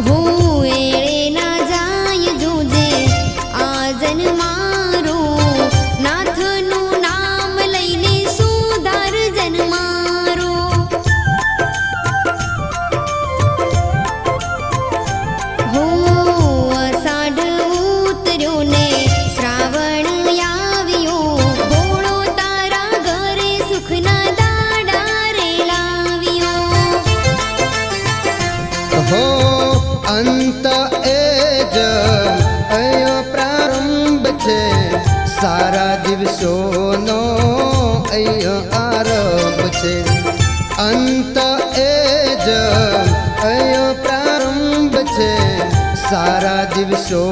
હું એળે ના જાય જોજે આ જન્મારો, નાથનું નામ લઈને સુધાર જન્મારો. હો અષાઢ ઉતર્યો ને શ્રાવણ આવ્યો, ભોળો તારા ઘરે સુખના દાડા રે લાવ્યો. હો અંત એ જ અયો પ્રારંભ છે, સારા દિવસોનો અયો આરંભ છે. અંત એ જ અયો પ્રારંભ છે, સારા દિવસો